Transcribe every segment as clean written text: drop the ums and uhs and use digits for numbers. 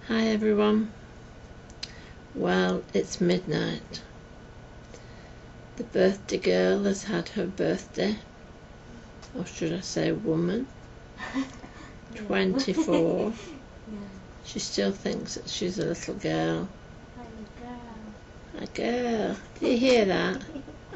Hi everyone. Well, it's midnight. The birthday girl has had her birthday, or should I say woman, 24. She still thinks that she's a little girl. I'm A girl. Do you hear that?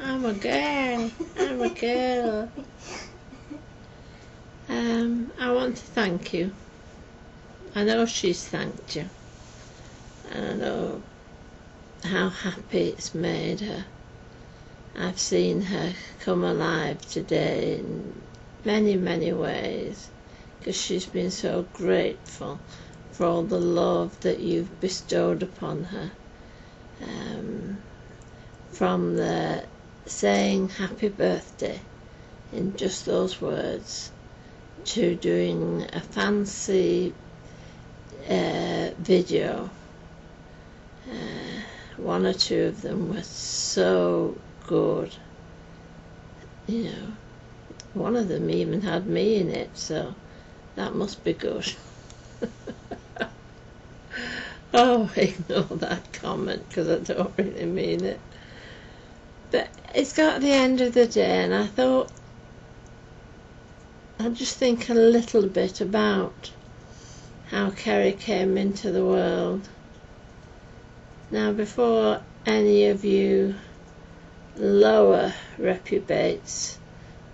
I'm a girl. I'm a girl. I want to thank you. I know she's thanked you. And I know how happy it's made her. I've seen her come alive today in many, many ways, because she's been so grateful for all the love that you've bestowed upon her. From the saying happy birthday in just those words, to doing a fancy video. One or two of them were so good. You know, one of them even had me in it, so that must be good. Oh, ignore that comment because I don't really mean it. But it's got the end of the day, and I thought I'd just think a little bit about how Kerry came into the world. Now, before any of you lower reprobates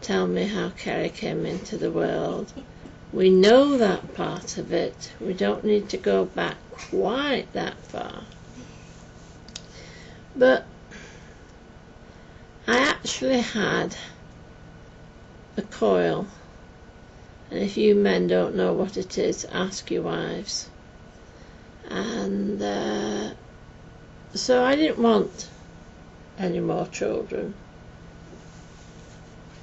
tell me how Kerry came into the world, we know that part of it. We don't need to go back quite that far. But I actually had a coil, and if you men don't know what it is, ask your wives. And so I didn't want any more children,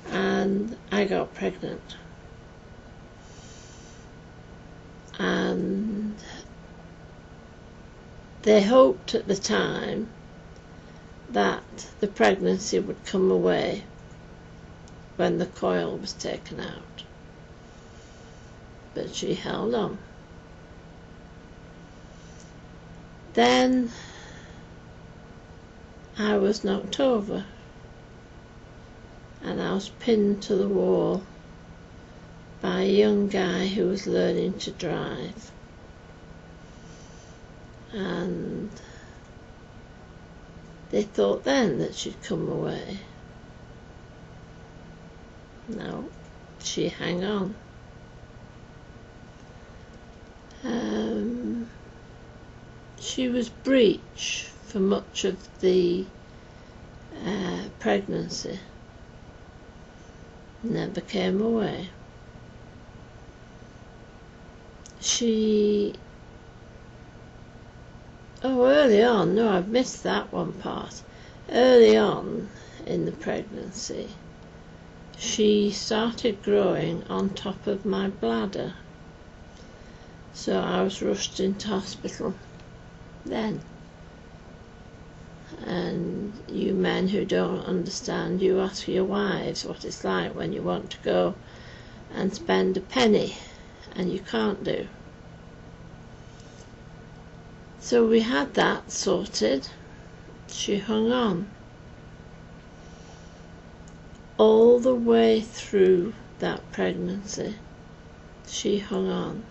and I got pregnant. And they hoped at the time that the pregnancy would come away when the coil was taken out, but she held on. Then I was knocked over and I was pinned to the wall by a young guy who was learning to drive. And they thought then that she'd come away. No, she hung on. She was breech for much of the pregnancy. Never came away. Early on, no, I've missed that one part. Early on in the pregnancy, she started growing on top of my bladder. So I was rushed into hospital then. And you men who don't understand, you ask your wives what it's like when you want to go and spend a penny and you can't do. So we had that sorted. She hung on all the way through that pregnancy. She hung on.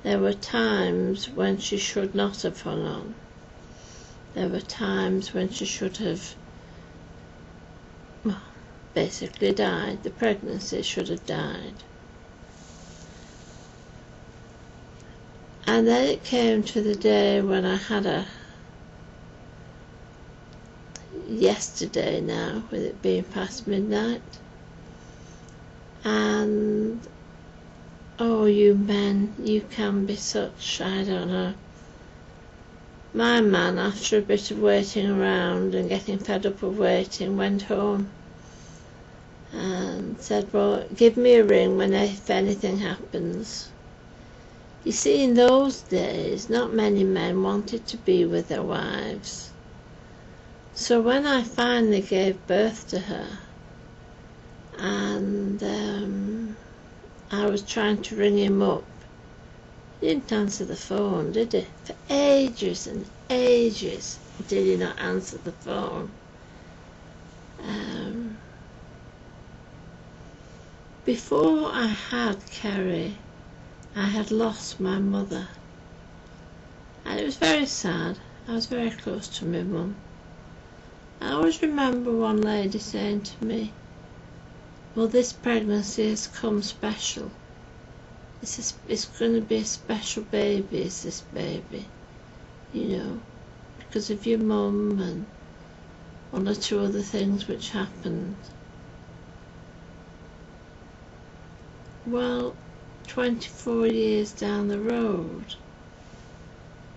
There were times when she should not have hung on. There were times when she should have basically died. The pregnancy should have died. And then it came to the day when I had her. Yesterday now, with it being past midnight. And oh, you men, you can be such, I don't know. My man, after a bit of waiting around and getting fed up of waiting, went home and said, well, give me a ring if anything happens. You see, in those days, not many men wanted to be with their wives. So when I finally gave birth to her, and I was trying to ring him up He didn't answer the phone, did he? For ages and ages did he not answer the phone. Before I had Kerry, I had lost my mother. And it was very sad. I was very close to my mum. I always remember one lady saying to me, well, this pregnancy has come special. It's going to be a special baby, is this baby, you know, because of your mum and one or two other things which happened. Well, 24 years down the road,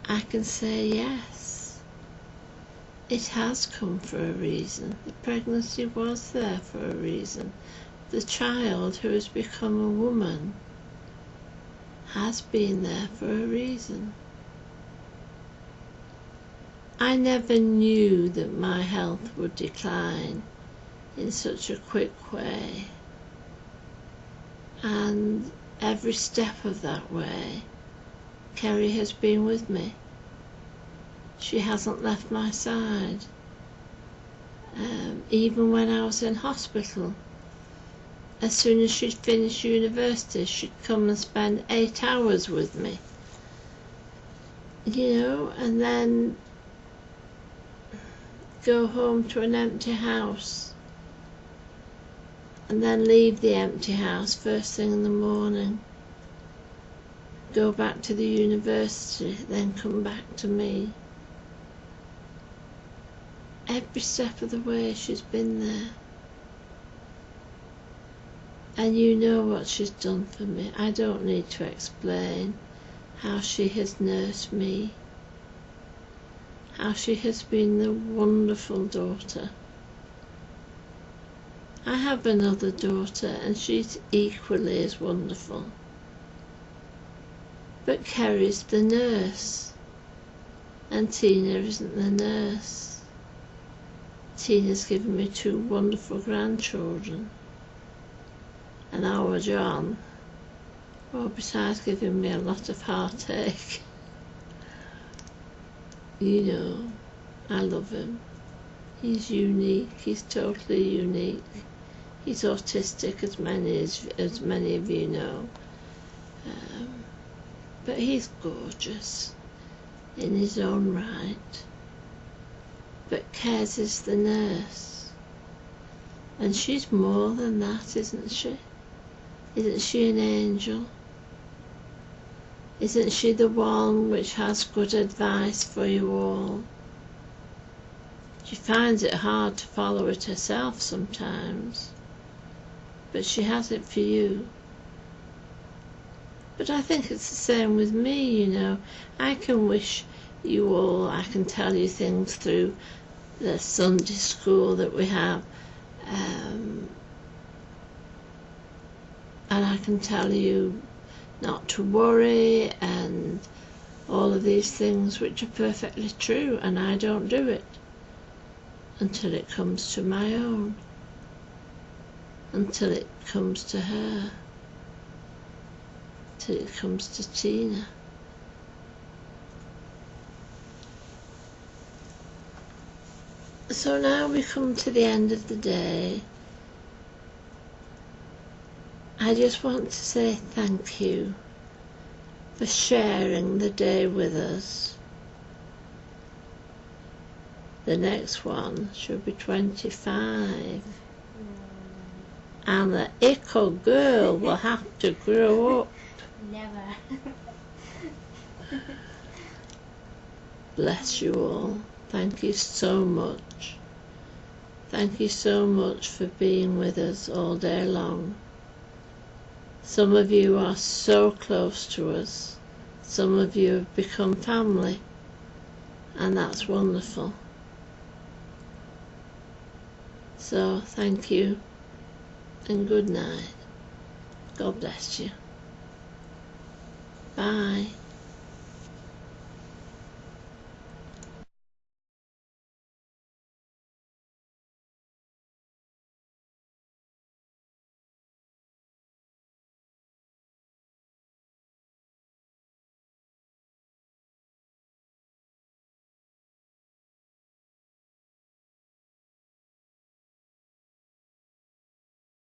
I can say yes, it has come for a reason. The pregnancy was there for a reason. The child who has become a woman has been there for a reason. I never knew that my health would decline in such a quick way. And every step of that way, Kerry has been with me. She hasn't left my side. Even when I was in hospital, as soon as she'd finished university, she'd come and spend 8 hours with me. You know, and then go home to an empty house. And then leave the empty house first thing in the morning. Go back to the university, then come back to me. Every step of the way she's been there. And you know what she's done for me. I don't need to explain how she has nursed me. How she has been the wonderful daughter. I have another daughter and she's equally as wonderful. But Kerry's the nurse and Tina isn't the nurse. Tina's given me 2 wonderful grandchildren. And our John, well, besides giving me a lot of heartache, you know, I love him. He's unique, he's totally unique. He's autistic, as many of you know. But he's gorgeous in his own right. But Kez is the nurse. And she's more than that, isn't she? Isn't she an angel? Isn't she the one which has good advice for you all? She finds it hard to follow it herself sometimes, but she has it for you. But I think it's the same with me, you know. I can wish you all, I can tell you things through the Sunday school that we have, and I can tell you not to worry and all of these things which are perfectly true, and I don't do it until it comes to my own, until it comes to her, till it comes to Tina. So now we come to the end of the day. I just want to say thank you for sharing the day with us. The next one should be 25. And the Ickle girl will have to grow up. Never. Bless you all. Thank you so much. Thank you so much for being with us all day long. Some of you are so close to us. Some of you have become family. And that's wonderful. So thank you and good night. God bless you. Bye.